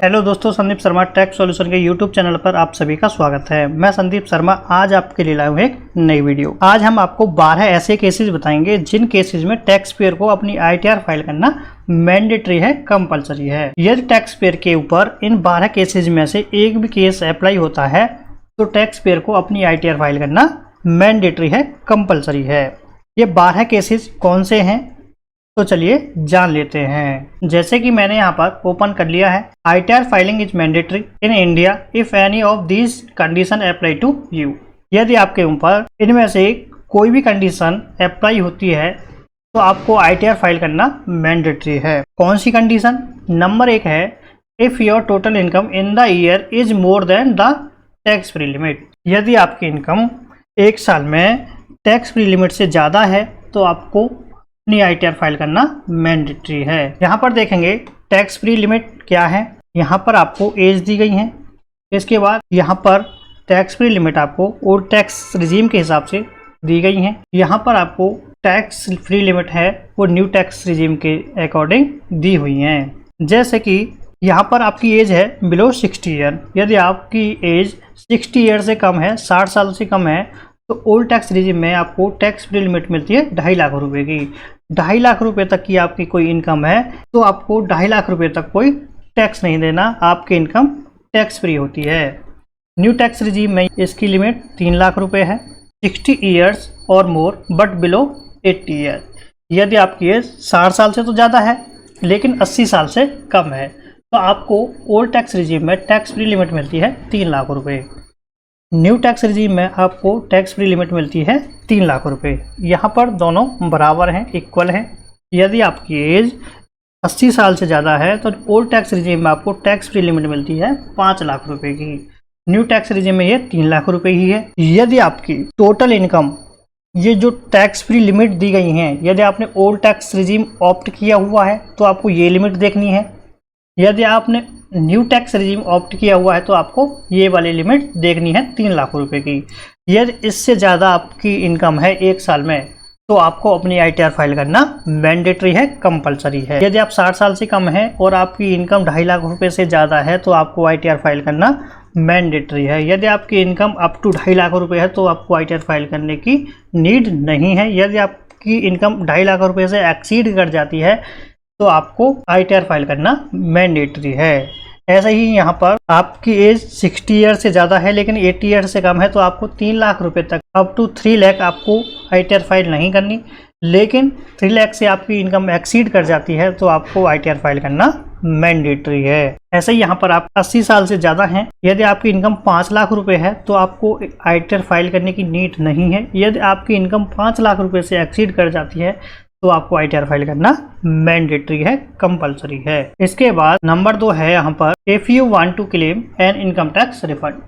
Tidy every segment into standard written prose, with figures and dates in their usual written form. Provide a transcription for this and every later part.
Hello दोस्तों, Sandeep Sharma tax solution के YouTube channel पर आप सभी का स्वागत है। मैं संदीप शर्मा आज आपके लिए लाया हूँ एक नई वीडियो। आज हम आपको 12 ऐसे केसेस बताएंगे जिन केसेस में टैक्स पेयर को अपनी आईटीआर फाइल करना मैंडेटरी है, कंपलसरी है। यदि टैक्स पेयर के ऊपर इन 12 केसेज में से एक भी केस अप्लाई होता है तो टैक्स पेयर को अपनी आईटीआर फाइल करना मैंडेटरी है, कंपलसरी है। ये 12 केसेस कौन से हैं तो चलिए जान लेते हैं। जैसे कि मैंने यहाँ पर ओपन कर लिया है। ITR filing is mandatory in India if any of these condition apply to you. यदि आपके ऊपर इनमें से कोई भी कंडीशन अप्लाई होती है तो आपको आईटीआर फाइल करना मैंडेटरी है। कौन सी कंडीशन? नंबर 1 है if your total income in the year is more than the tax free limit. यदि आपकी इनकम एक साल में टैक्स फ्री लिमिट से ज़्यादा है तो आपको अपनी आईटीआर फाइल करना मैंडेटरी है। यहाँ पर देखेंगे टैक्स फ्री लिमिट क्या है। यहाँ पर आपको एज दी गई है। इसके बाद यहाँ पर टैक्स फ्री लिमिट आपको ओल्ड टैक्स रिजीम के हिसाब से दी गई है। यहाँ पर आपको टैक्स फ्री लिमिट है वो न्यू टैक्स रिजीम के अकॉर्डिंग दी हुई है। जैसे कि यहाँ पर आपकी एज है बिलो 60 ईयर। यदि आपकी एज 60 ईयर से कम है, 60 साल से कम है, तो ओल्ड टैक्स रिजीम में आपको टैक्स फ्री लिमिट मिलती है 2.5 लाख रुपए की। 2.5 लाख रुपए तक की आपकी कोई इनकम है तो आपको 2.5 लाख रुपए तक कोई टैक्स नहीं देना, आपकी इनकम टैक्स फ्री होती है। न्यू टैक्स रिजीम में इसकी लिमिट 3 लाख रुपए है। 60 ईयर्स और मोर बट बिलो 80 ईयर। यदि आपकी एज 60 साल से तो ज़्यादा है लेकिन 80 साल से कम है तो आपको ओल्ड टैक्स रिजीम में टैक्स फ्री लिमिट मिलती है 3 लाख रुपए। न्यू टैक्स रिजीम में आपको टैक्स फ्री लिमिट मिलती है 3 लाख रुपए। यहाँ पर दोनों बराबर हैं, इक्वल हैं। यदि आपकी एज 80 साल से ज़्यादा है तो ओल्ड टैक्स रिजीम में आपको टैक्स फ्री लिमिट मिलती है 5 लाख रुपए की। न्यू टैक्स रिजीम में ये 3 लाख रुपए ही है। यदि आपकी टोटल इनकम, ये जो टैक्स फ्री लिमिट दी गई हैं, यदि आपने ओल्ड टैक्स रिजीम ऑप्ट किया हुआ है तो आपको ये लिमिट देखनी है। यदि आपने न्यू टैक्स रिजीम ऑप्ट किया हुआ है तो आपको ये वाली लिमिट देखनी है 3 लाख रुपए की। यदि इससे ज़्यादा आपकी इनकम है एक साल में तो आपको अपनी आईटीआर फाइल करना मैंडेटरी है, कंपलसरी है। यदि आप 60 साल से कम है और आपकी इनकम 2.5 लाख रुपए से ज़्यादा है तो आपको आईटीआर फाइल करना मैंडेटरी है। यदि आपकी इनकम अप टू 2.5 लाख रुपए है तो आपको आईटीआर फाइल करने की नीड नहीं है। यदि आपकी इनकम 2.5 लाख रुपए से एक्सीड कर जाती है तो आपको आईटीआर फाइल करना मैंडेटरी है। ऐसे ही यहाँ पर आपकी एज 60 ईयर से ज़्यादा है लेकिन 80 ईयर से कम है तो आपको 3 लाख रुपए तक अप टू 3 लाख आपको आईटीआर फाइल नहीं करनी। लेकिन 3 लाख से आपकी इनकम एक्सीड कर जाती है तो आपको आईटीआर फाइल करना मैंडेटरी है। ऐसे ही यहाँ पर आप 80 साल से ज़्यादा हैं, यदि आपकी इनकम 5 लाख रुपए है तो आपको आईटीआर फाइल करने की नीड नहीं है। यदि आपकी इनकम 5 लाख रुपए से एक्सीड कर जाती है तो आपको आईटीआर फाइल करना मैंडेटरी है, कंपलसरी है। इसके बाद नंबर 2 है यहाँ पर if you want to claim an income tax refund.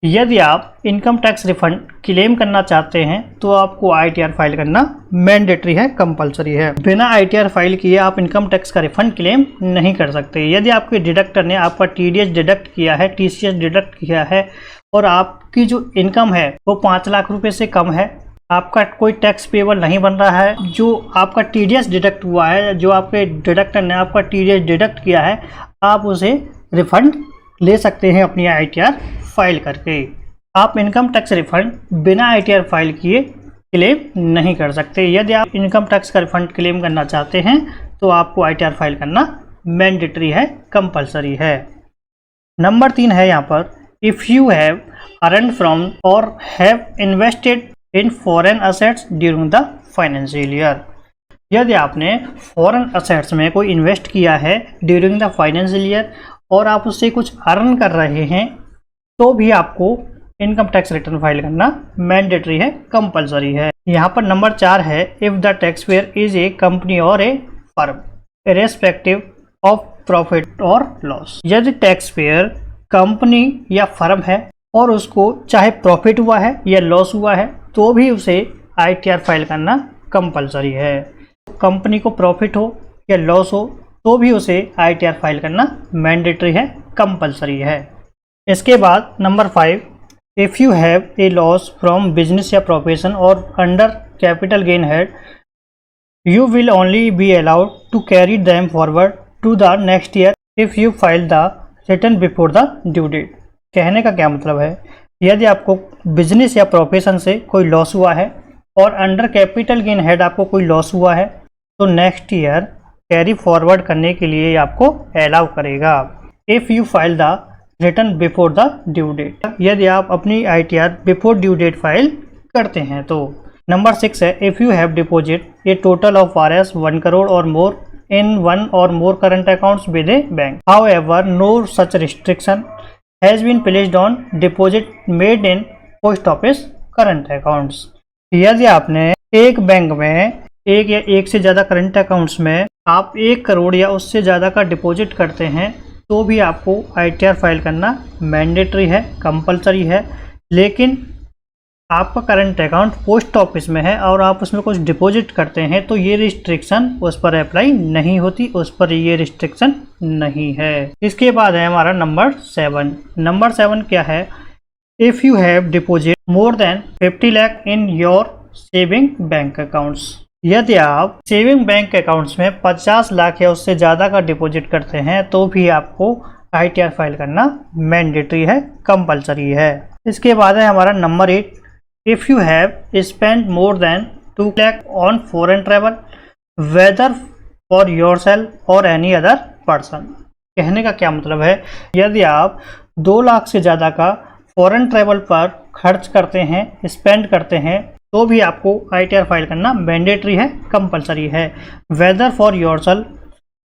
यदि आप इनकम टैक्स रिफंड क्लेम करना चाहते हैं तो आपको आईटीआर फाइल करना मैंडेटरी है, कंपलसरी है। बिना आईटीआर फाइल किए आप इनकम टैक्स का रिफंड क्लेम नहीं कर सकते। यदि आपके डिडक्टर ने आपका टीडीएस डिडक्ट किया है, टीसीएस डिडक्ट किया है और आपकी जो इनकम है वो 5 लाख रुपए से कम है, आपका कोई टैक्स पेबल नहीं बन रहा है, जो आपका टीडीएस डिडक्ट हुआ है, जो आपके डिडक्टर ने आपका टीडीएस डिडक्ट किया है, आप उसे रिफंड ले सकते हैं अपनी आईटीआर फाइल करके। आप इनकम टैक्स रिफंड बिना आईटीआर फाइल किए क्लेम नहीं कर सकते। यदि आप इनकम टैक्स का रिफंड क्लेम करना चाहते हैं तो आपको आईटीआर फाइल करना मैंडेटरी है, कंपलसरी है। नंबर 3 है यहाँ पर if you have earned from और have invested in foreign assets during the financial year. यदि आपने फॉरेन असेट्स में कोई इन्वेस्ट किया है ड्यूरिंग द फाइनेंशियल ईयर और आप उससे कुछ अर्न कर रहे हैं तो भी आपको इनकम टैक्स रिटर्न फाइल करना मैंडेटरी है, कंपलसरी है। यहाँ पर नंबर 4 है if the tax payer is a company और ए फर्म इर्रेस्पेक्टिव ऑफ प्रॉफिट और लॉस। यदि टैक्स पेयर कंपनी या फर्म है और उसको चाहे प्रॉफिट हुआ है या लॉस हुआ है तो भी उसे आईटीआर फाइल करना कंपलसरी है। कंपनी को प्रॉफिट हो या लॉस हो तो भी उसे आईटीआर फाइल करना मैंडेटरी है, कंपलसरी है। इसके बाद number 5 if you have a loss from business या प्रोफेशन और under capital gain head you will only be allowed to carry them forward to the next year if you file the return before the due date. कहने का क्या मतलब है, यदि आपको business या प्रोफेशन से कोई लॉस हुआ है और अंडर कैपिटल गेन हेड आपको कोई लॉस हुआ है, तो नेक्स्ट ईयर कैरी फॉरवर्ड करने के लिए आपको अलाउ करेगा if you file the return before the due date, यदि आप अपनी ITR before due date file करते हैं तो। नंबर 6 है if you have deposit a total of Rs 1 crore और more in one or more current accounts with a bank. However, no such restriction has been placed on deposit made in post office current accounts. यदि आपने एक bank में एक या एक से ज़्यादा करंट अकाउंट्स में आप 1 करोड़ या उससे ज़्यादा का डिपॉजिट करते हैं तो भी आपको ITR फाइल करना मैंडेटरी है, कंपलसरी है। लेकिन आपका करंट अकाउंट पोस्ट ऑफिस में है और आप उसमें कुछ डिपॉजिट करते हैं तो ये रिस्ट्रिक्शन उस पर अप्लाई नहीं होती, उस पर ये रिस्ट्रिक्शन नहीं है। इसके बाद है हमारा नंबर 7। नंबर 7 क्या है, if you have deposit more than 50 lakh in your saving bank accounts. यदि आप सेविंग बैंक अकाउंट्स में 50 लाख या उससे ज़्यादा का डिपॉजिट करते हैं तो भी आपको ITR फाइल करना मैंडेटरी है, कंपलसरी है। इसके बाद है हमारा number 8, If you have spent more than 2 lakh on foreign travel, whether for yourself or any other person। कहने का क्या मतलब है, यदि आप 2 लाख से ज़्यादा का फॉरेन ट्रैवल पर खर्च करते हैं, स्पेंड करते हैं, तो भी आपको ITR फाइल करना मैंडेटरी है, कंपलसरी है। वेदर फॉर योरसेल्फ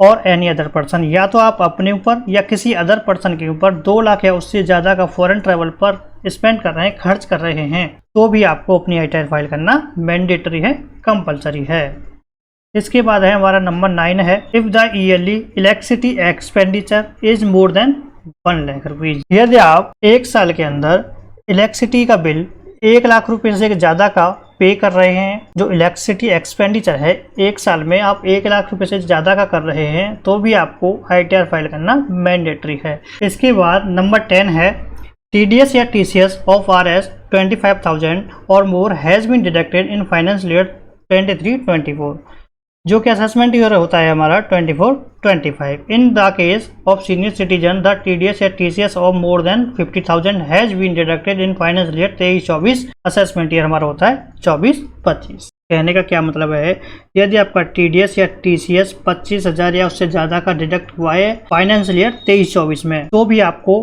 और एनी अदर पर्सन, या तो आप अपने ऊपर या किसी अदर पर्सन के ऊपर 2 लाख या उससे ज़्यादा का फॉरेन ट्रैवल पर स्पेंड कर रहे हैं, खर्च कर रहे हैं, तो भी आपको अपनी ITR फाइल करना मैंडेटरी है, कंपलसरी है। इसके बाद है हमारा नंबर 9 है if the yearly electricity expenditure is more than 1 lakh rupees. यदि आप एक साल के अंदर इलेक्ट्रिसिटी का बिल 1 लाख रुपये से ज़्यादा का पे कर रहे हैं, जो इलेक्ट्रिसिटी एक्सपेंडिचर है एक साल में आप 1 लाख रुपये से ज़्यादा का कर रहे हैं, तो भी आपको ITR फाइल करना मैंडेटरी है। इसके बाद नंबर 10 है TDS या TCS of Rs 25,000 और more has been deducted in financial year 23-24, जो कि असेसमेंट ईयर होता है हमारा 24-25। In the case of senior citizen the TDS या TCS of more than 50,000 has been deducted in financial year 23-24, assessment year हमारा होता है 24-25। कहने का क्या मतलब है, यदि आपका TDS या TCS 25,000 या उससे ज़्यादा का डिडक्ट हुआ है फाइनेंशियल ईयर 23-24 में, तो भी आपको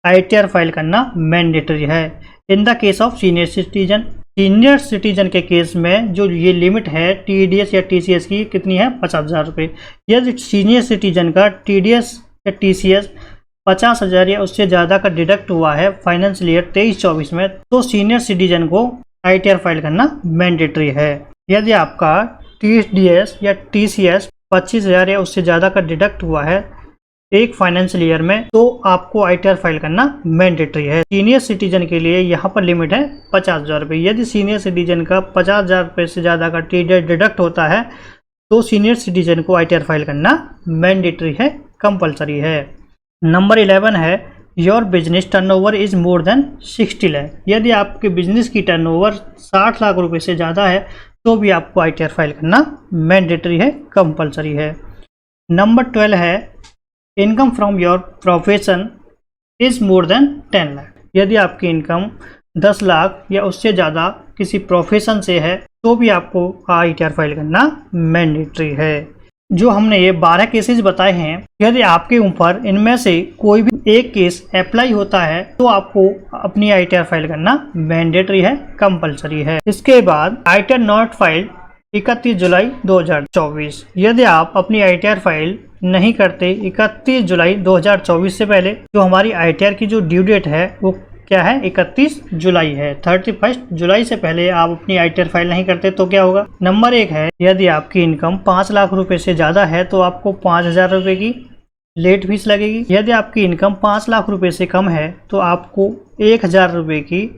ITR फाइल करना मैंडेटरी है। इन the case of senior citizen के केस में जो ये लिमिट है TDS या TCS की कितनी है, 50,000 रुपये। यदि सीनियर सिटीजन का TDS या TCS 50,000 या उससे ज़्यादा का डिडक्ट हुआ है फाइनेंशियल ईयर 23-24 में, तो सीनियर सिटीजन को ITR फाइल करना मैंडेटरी है। यदि आपका TDS या TCS 25,000 या उससे ज़्यादा का डिडक्ट हुआ है एक फाइनेंशियल ईयर में, तो आपको ITR फाइल करना मैंडेटरी है। सीनियर सिटीजन के लिए यहाँ पर लिमिट है 50,000 रुपये। यदि सीनियर सिटीजन का 50,000 रुपये से ज़्यादा का TDS डिडक्ट होता है तो सीनियर सिटीजन को ITR फाइल करना मैंडेटरी है, कंपलसरी है। नंबर 11 है your business turnover is more than 60 lakh. यदि आपके बिजनेस की टर्नओवर 60 लाख रुपये से ज़्यादा है तो भी आपको ITR फाइल करना मैंडेटरी है, कंपलसरी है। नंबर 12 है income from your profession is more than 10 lakh. यदि आपकी इनकम 10 लाख या उससे ज़्यादा किसी प्रोफेशन से है तो भी आपको ITR फाइल करना मैंडेटरी है। जो हमने ये 12 केसेस बताए हैं, यदि आपके ऊपर इनमें से कोई भी एक केस अप्लाई होता है तो आपको अपनी ITR फाइल करना मैंडेटरी है, कंपलसरी है। इसके बाद ITR नॉट फाइल 31 जुलाई 2024। यदि आप अपनी ITR फाइल नहीं करते 31 जुलाई 2024 से पहले, जो हमारी ITR की जो ड्यू डेट है वो क्या है, 31 जुलाई है। 31 जुलाई से पहले आप अपनी ITR फाइल नहीं करते तो क्या होगा। नंबर 1 है यदि आपकी इनकम 5 लाख रुपए से ज़्यादा है तो आपको 5,000 रुपये की लेट फीस लगेगी। यदि आपकी इनकम 5 लाख रुपए से कम है तो आपको 1,000 रुपये की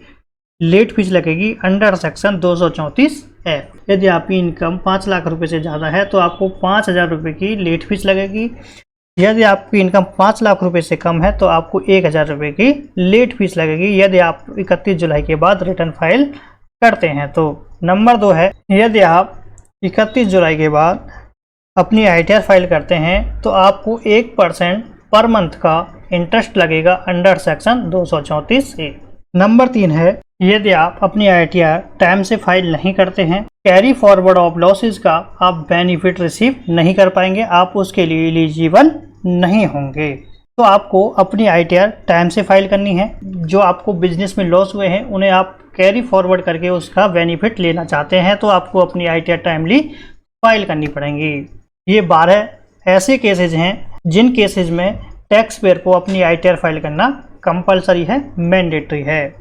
लेट फीस लगेगी अंडर सेक्शन 234F। यदि आपकी इनकम 5 लाख रुपए से ज़्यादा है तो आपको 5,000 रुपये की लेट फीस लगेगी। यदि आपकी इनकम 5 लाख रुपए से कम है तो आपको 1,000 रुपये की लेट फीस लगेगी यदि आप 31 जुलाई के बाद रिटर्न फाइल करते हैं तो। नंबर 2 है यदि आप 31 जुलाई के बाद अपनी ITR फाइल करते हैं तो आपको 1% पर मंथ का इंटरेस्ट लगेगा अंडर सेक्शन 234A। नंबर 3 है, यदि आप अपनी ITR टाइम से फाइल नहीं करते हैं, कैरी फॉरवर्ड ऑफ लॉसेज का आप बेनिफिट रिसीव नहीं कर पाएंगे, आप उसके लिए एलिजिबल नहीं होंगे। तो आपको अपनी ITR टाइम से फाइल करनी है। जो आपको बिजनेस में लॉस हुए हैं उन्हें आप कैरी फॉरवर्ड करके उसका बेनिफिट लेना चाहते हैं, तो आपको अपनी ITR टाइमली फाइल करनी पड़ेंगी। ये 12 ऐसे केसेज हैं जिन केसेज में टैक्स पेयर को अपनी ITR फाइल करना कंपलसरी है, मैंडेटरी है।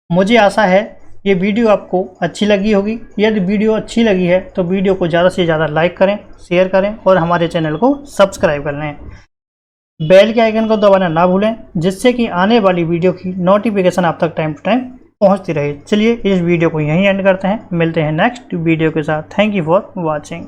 मुझे आशा है ये वीडियो आपको अच्छी लगी होगी। यदि वीडियो अच्छी लगी है तो वीडियो को ज़्यादा से ज़्यादा लाइक करें, शेयर करें और हमारे चैनल को सब्सक्राइब कर लें। बेल के आइकन को दबाना ना भूलें, जिससे कि आने वाली वीडियो की नोटिफिकेशन आप तक टाइम टू टाइम पहुंचती रहे। चलिए इस वीडियो को यहीं एंड करते हैं, मिलते हैं नेक्स्ट वीडियो के साथ। Thank you for watching.